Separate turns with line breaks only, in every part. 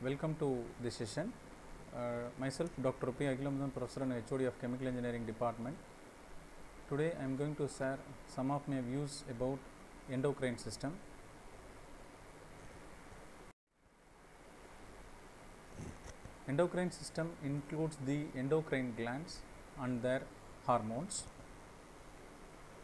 Welcome to this session. Myself Dr. Akilamudhan, Professor and HOD of Chemical Engineering Department. Today I am going to share some of my views about endocrine system. Endocrine system includes the endocrine glands and their hormones.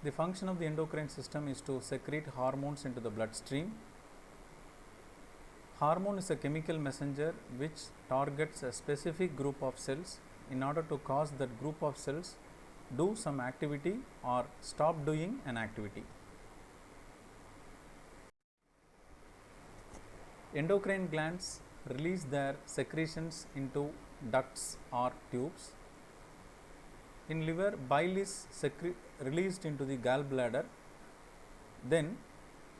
The function of the endocrine system is to secrete hormones into the bloodstream. Hormone is a chemical messenger which targets a specific group of cells in order to cause that group of cells do some activity or stop doing an activity. Endocrine glands release their secretions into ducts or tubes. In liver, bile is released into the gallbladder, then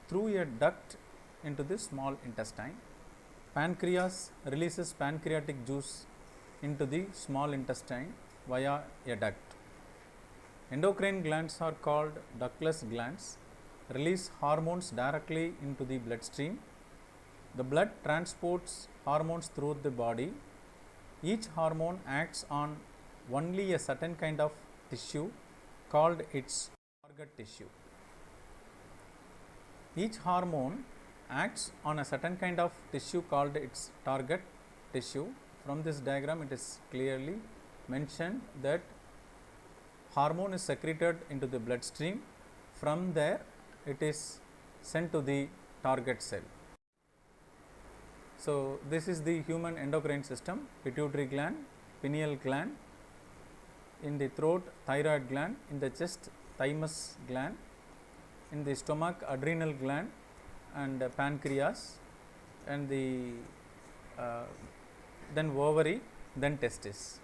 through a duct into the small intestine. Pancreas releases pancreatic juice into the small intestine via a duct. Endocrine glands are called ductless glands, release hormones directly into the bloodstream. The blood transports hormones throughout the body. Each hormone acts on only a certain kind of tissue called its target tissue. Each hormone acts on a certain kind of tissue called its target tissue. From this diagram it is clearly mentioned that hormone is secreted into the bloodstream. From there it is sent to the target cell. So, this is the human endocrine system: pituitary gland, pineal gland, in the throat thyroid gland, in the chest thymus gland, in the stomach adrenal gland and pancreas, and the then ovary, then testis.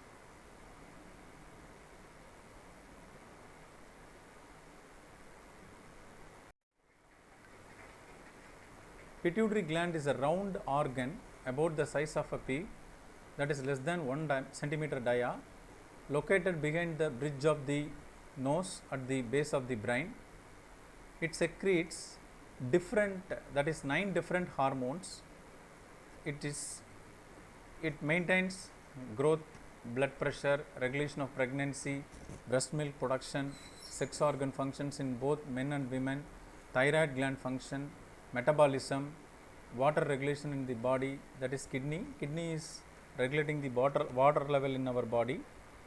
Pituitary gland is a round organ about the size of a pea, that is less than 1 centimeter dia, located behind the bridge of the nose at the base of the brain. It secretes different, that is 9 different hormones. It maintains growth, blood pressure, regulation of pregnancy, breast milk production, sex organ functions in both men and women, thyroid gland function, metabolism, water regulation in the body, that is kidney. Kidney is regulating the water level in our body.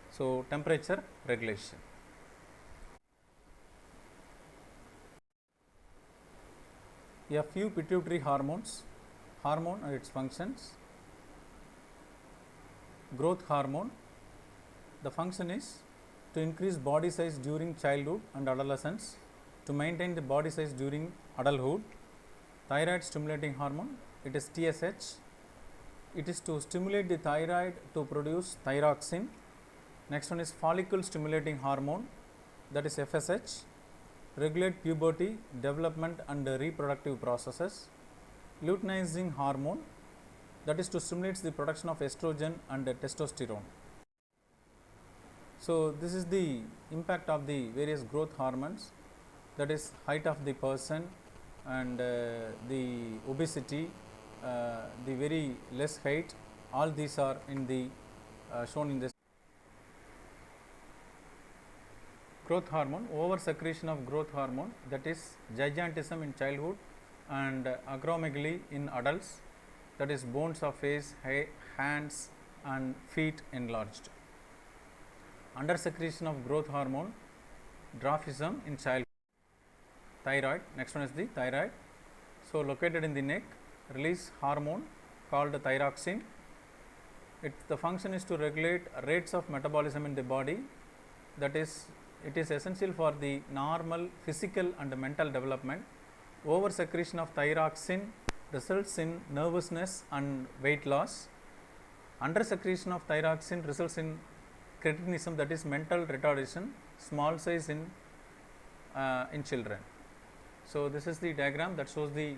So, temperature regulation. A few pituitary hormones and its functions. Growth hormone, the function is to increase body size during childhood and adolescence, to maintain the body size during adulthood. Thyroid stimulating hormone, it is TSH. It is to stimulate the thyroid to produce thyroxine. Next one is follicle stimulating hormone, that is FSH, regulate puberty, development and reproductive processes. Luteinizing hormone, that is to stimulate the production of estrogen and testosterone. So, this is the impact of the various growth hormones, that is height of the person and the obesity, the very less height, all these are in the shown in this. Growth hormone, over secretion of growth hormone, that is gigantism in childhood and acromegaly in adults, that is bones of face, hands and feet enlarged. Under secretion of growth hormone, dwarfism in childhood. Thyroid, next one is the thyroid. So, located in the neck, release hormone called thyroxine. The function is to regulate rates of metabolism in the body, that is it is essential for the normal physical and mental development. Over secretion of thyroxine results in nervousness and weight loss. Under secretion of thyroxine results in cretinism, that is mental retardation, small size in children. So, this is the diagram that shows the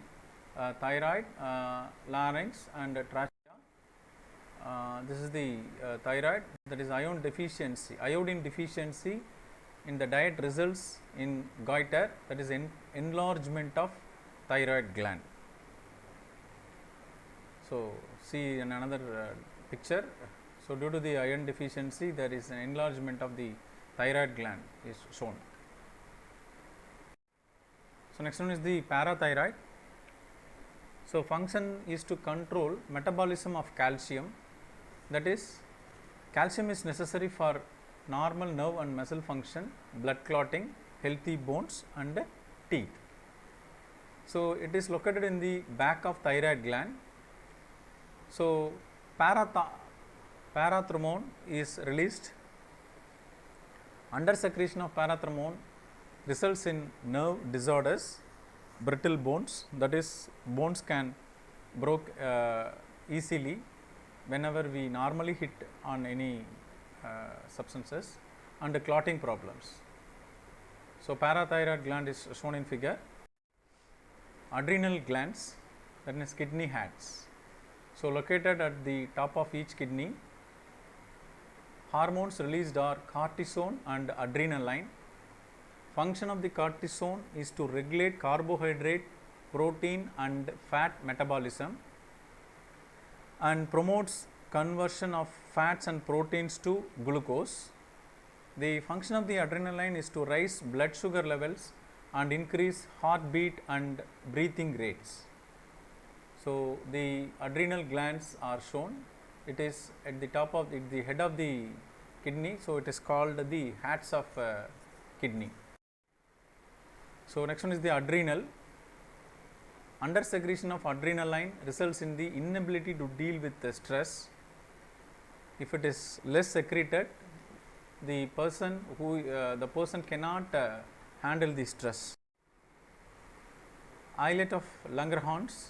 thyroid, larynx and trachea. This is the thyroid, that is iodine deficiency in the diet results in goiter, that is enlargement of thyroid gland. So, see in another picture. So, due to the iron deficiency, there is an enlargement of the thyroid gland is shown. So, next one is the parathyroid. So, function is to control metabolism of calcium, that is calcium is necessary for normal nerve and muscle function, blood clotting, healthy bones and teeth. So, it is located in the back of thyroid gland. So, parathormone is released. Under secretion of parathormone results in nerve disorders, brittle bones, that is bones can broke easily whenever we normally hit on any substances, and clotting problems. So, parathyroid gland is shown in figure. Adrenal glands, that is kidney heads. So, located at the top of each kidney. Hormones released are cortisone and adrenaline. Function of the cortisone is to regulate carbohydrate, protein and fat metabolism and promotes conversion of fats and proteins to glucose. The function of the adrenaline is to raise blood sugar levels and increase heartbeat and breathing rates. So, the adrenal glands are shown. It is at the top of the head of the kidney. So, it is called the heads of kidney. So, next one is the adrenal. Under secretion of adrenaline results in the inability to deal with the stress. If it is less secreted, the person cannot handle the stress. Islet of Langerhans,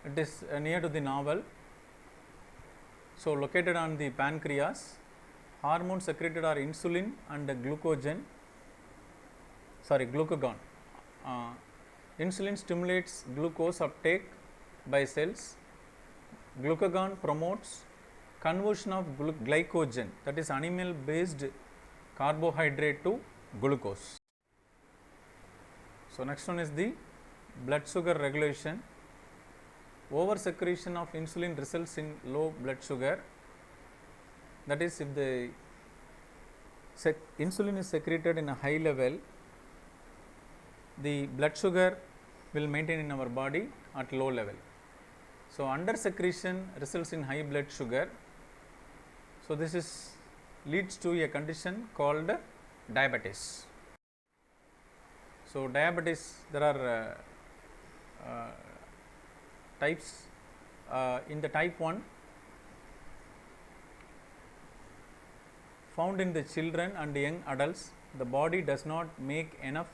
it is near to the navel. So, located on the pancreas. Hormones secreted are insulin and glucagon. Insulin stimulates glucose uptake by cells. Glucagon promotes conversion of glycogen, that is animal based carbohydrate, to glucose. So, next one is the blood sugar regulation. Over secretion of insulin results in low blood sugar, that is if the insulin is secreted in a high level, the blood sugar will maintain in our body at low level. So, under secretion results in high blood sugar. So, this leads to a condition called diabetes. So, diabetes, there are types. In the type 1, found in the children and young adults, the body does not make enough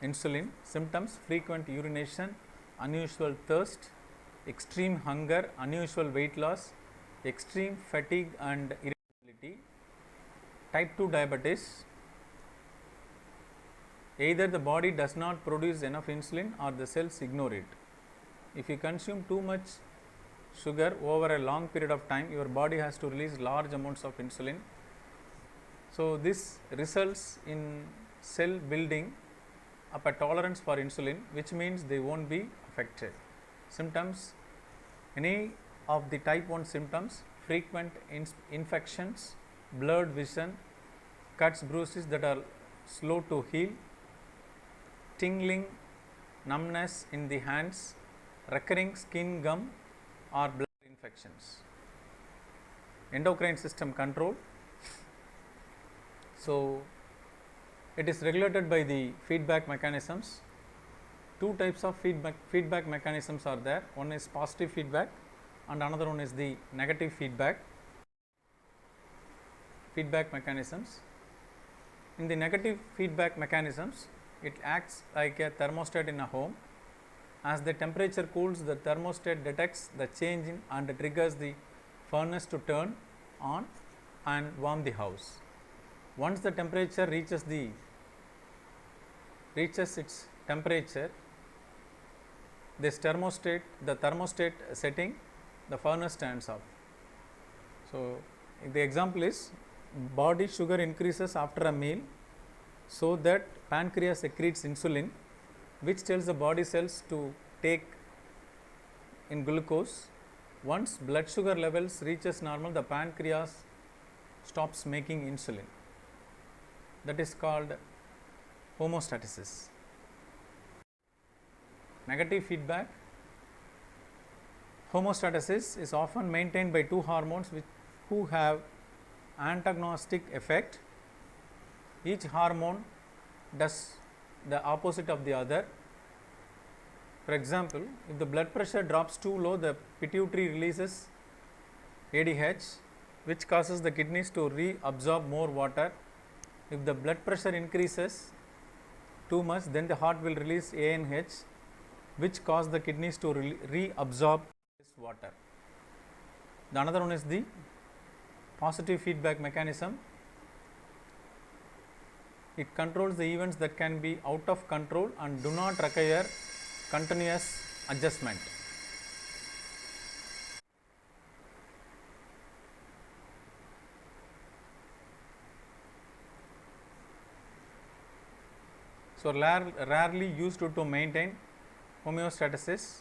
insulin. Symptoms: frequent urination, unusual thirst, extreme hunger, unusual weight loss, extreme fatigue and irritability. Type 2 diabetes, either the body does not produce enough insulin or the cells ignore it. If you consume too much sugar over a long period of time, your body has to release large amounts of insulin. So, this results in cell building up a tolerance for insulin, which means they won't be affected. Symptoms: any of the type 1 symptoms: frequent infections, blurred vision, cuts, bruises that are slow to heal, tingling, numbness in the hands, recurring skin gum or blood infections. Endocrine system control. So, it is regulated by the feedback mechanisms. Two types of feedback mechanisms are there. One is positive feedback and another one is the negative feedback mechanisms. In the negative feedback mechanisms, it acts like a thermostat in a home. As the temperature cools, the thermostat detects the change in and triggers the furnace to turn on and warm the house. Once the temperature reaches its temperature, the thermostat setting, the furnace turns off. So, the example is body sugar increases after a meal, so that pancreas secretes insulin, which tells the body cells to take in glucose. Once blood sugar levels reaches normal, the pancreas stops making insulin. That is called homeostasis. Negative feedback. Homeostasis is often maintained by two hormones who have antagonistic effect. Each hormone does the opposite of the other. For example, if the blood pressure drops too low, the pituitary releases ADH, which causes the kidneys to reabsorb more water. If the blood pressure increases too much, then the heart will release ANH, which causes the kidneys to reabsorb this water. The another one is the positive feedback mechanism. It controls the events that can be out of control and do not require continuous adjustment. So, rarely used to maintain homeostasis.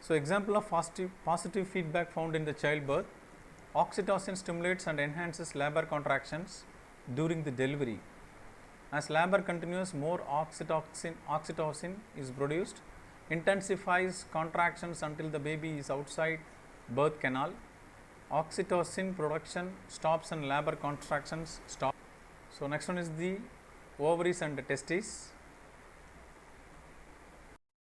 So, example of positive feedback found in the childbirth. Oxytocin stimulates and enhances labor contractions during the delivery. As labor continues, more oxytocin is produced, intensifies contractions until the baby is outside birth canal. Oxytocin production stops and labor contractions stop. So, next one is the ovaries and the testes.